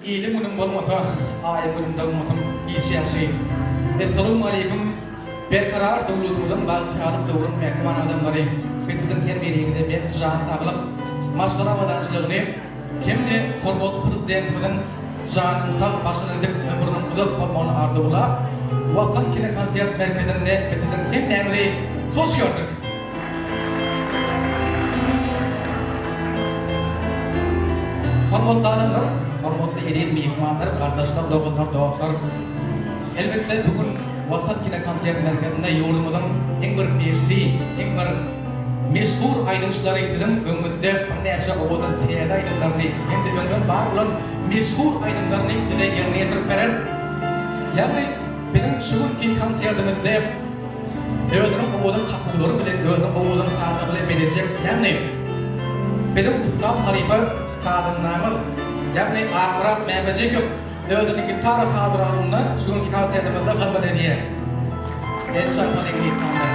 İyili günüm bolmasa, ay günümde olmasam iyisi yaxşı. Esselamu aleyküm. Berkarar dowlatumuzun bagtyanyp döwrün mehriban adamlary, betiden her berigide ben jan taglyp, maşgala wadançylygyny, hemde hormatly prezidentimizin janyny sag başyna dip ömrüniň uzak bolmagyny arzuwlap, Watan Kine Konsert Merkezinde betiden hem nägri hoş gördük. Hormatly adamlar, hormatly eden mehmanlar, kardeşler, doganlar, dostlar. Elbette bugün Watan Kine Konsert Merkezinde yurdumuzun en bir belli, en bir meşhur aydımçıları itidim. Öňümizde bir näçe owadan täze aydymlaryny, hem de öňden bar bolan meşhur aydymlaryny ide ýerine ýetirip berer. Ýagny bizim şuurki konsertimizde özüniň owadan kakawlary bilen, özüniň owadan sady bilen belerjek. Ýagny bizim Ustad Halifa Sadyňnamy, ýagny Akrat Mämejekov özüniň gitara sadyralyny şuurki konsertimizde hizmet edýär. Elçan Malekitmanda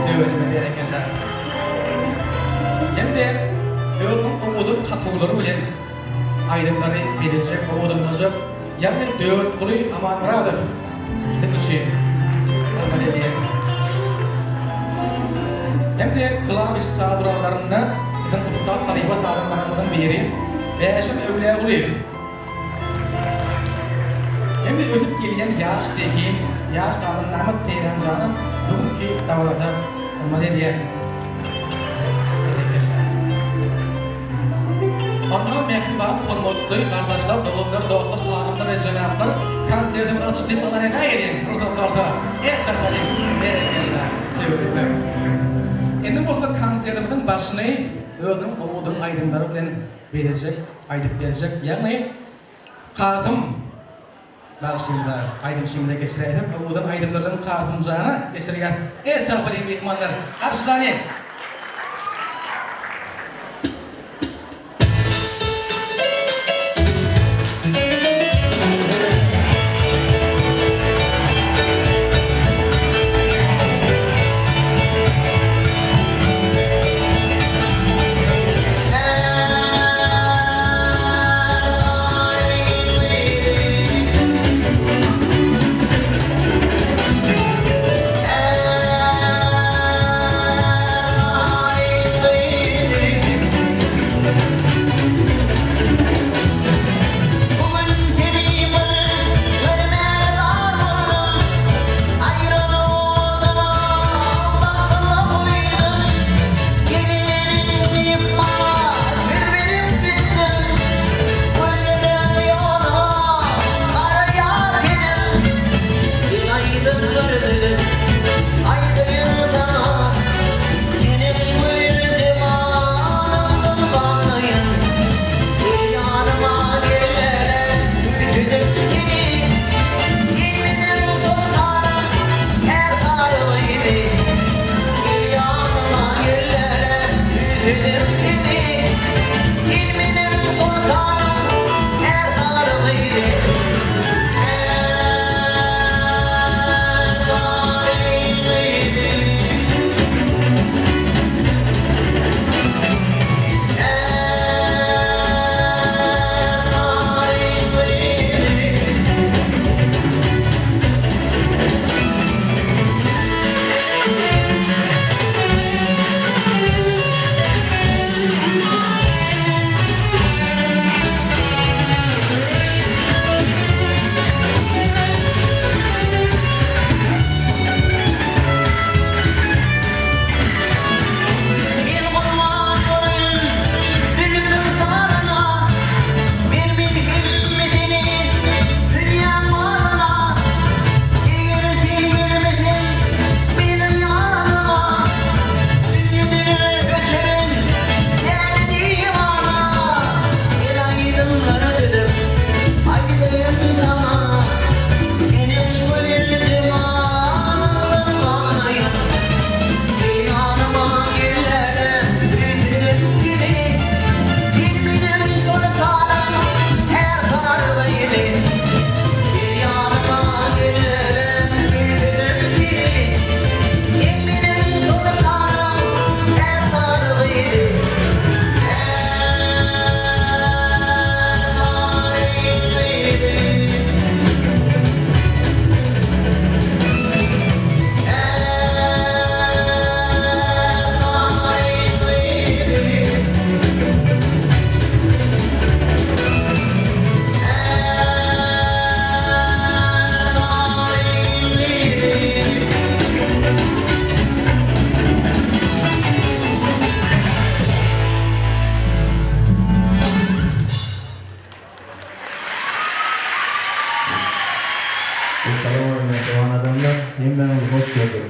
döwletime berekeler. Hem de özüniň owadan kakawlary bilen aýdymlary belerjek owadan majap. Ýagny Döwletguly Amanmuradow Dikişi hizmet edýär. Hem de klawiş sadyralarynda bizim Ustad Halifa Sadyňnaramyzyň biri Beşim Öwliýaguliýew. Hem de ötüp gelýän ýaş tekin, ýaş Sadyňnamy Teýranjanyň bugünki dawrada hizmet edýär. Anna mehriban, hormatly kardeşler, doganlar, dostlar, hanımlar ve janaplar, konsertimiz açyp dipmalarına ne gelin? Ruhsatlarda, ekserlerin, berekeler, döwletler. Endi bolsa konsertimizin başyny özüň owadan aýdymlary bilen berejek, aýdyp berejek. Ýagny Kazım bagşynda aýdymçymyza geçirelim. Owadan aýdymlaryň Kazımjana geçirýär. Ekserlerin mehmanlar, karşılaýyn. Ýa-ni hemmäňizi hoş gördük.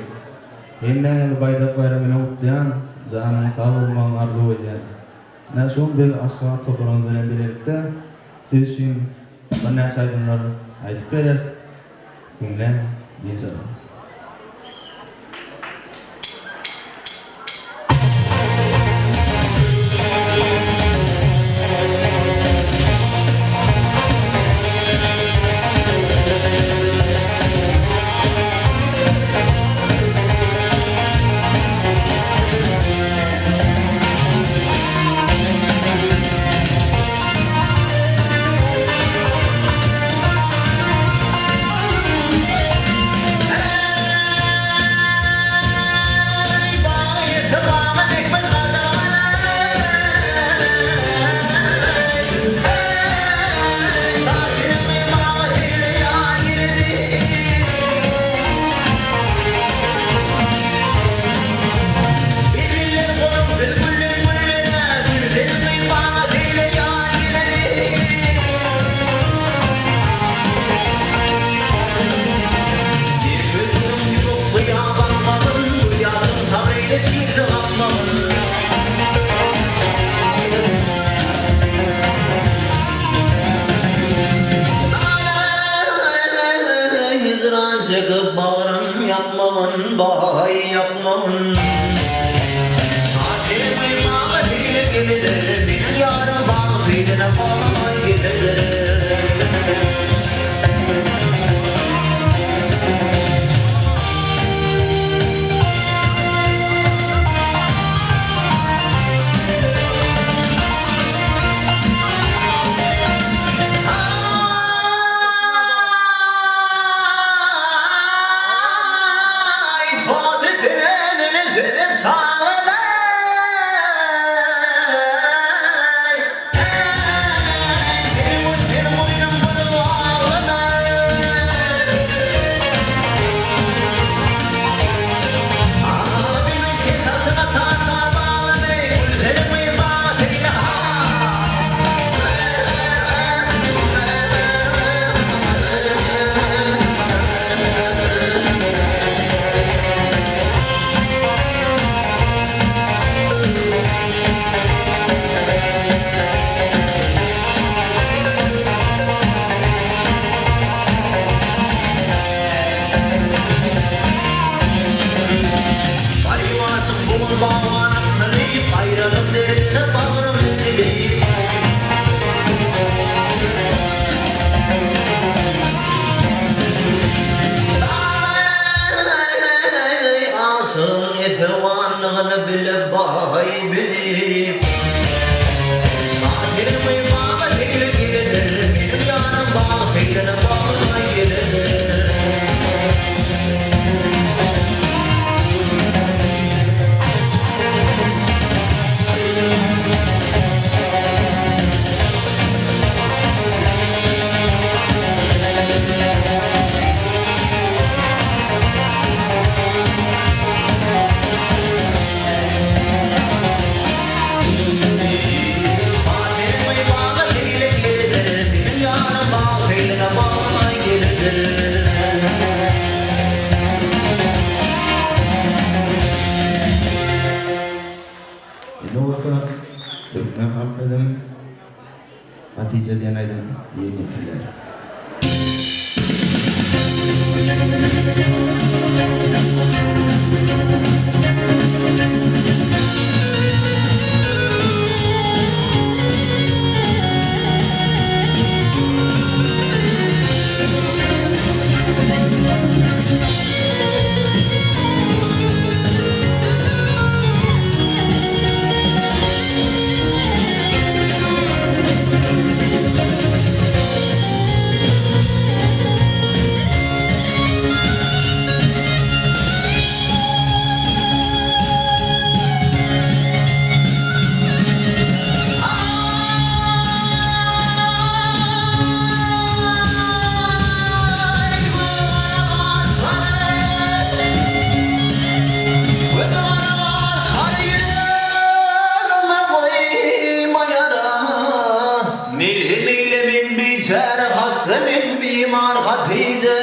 Hemmäňizi baýdap bayramyna gutlaýan, janyny sag bolmagyny arzu edýän. Näşon bir aşgabat toprağynız bilen birlikde siz üçin bir näçe aýdymlar aýdyp berer. Dinle, dinle. Çıkıp bağırım yapmamın, bay yapmamın. Saatimi bağlı dile gibidir, bir yarın bağlı diline bağlı gibidir. Efevanlığını bile bay bilip Saatimi bağlı dile gibidir, benim yanım bağlı diline bağlı gibidir. Türkmen halkının Hatice diyen aydın iyi getirler. Hatice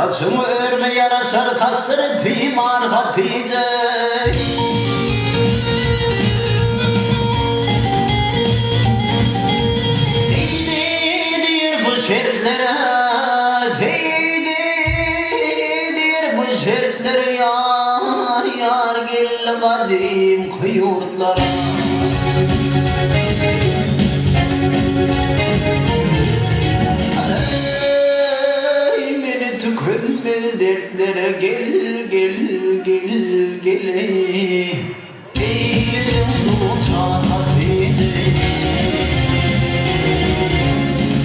Saçımı örme yaraşar kasları timar Hatice. Değdidir bu şertlere, değdidir bu şertlere yar yar gel kadim kıyurtlara. Tükenmez dertlere gel gel gel gel. Eğilim doğuşan Hatice.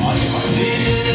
Ay Hatice.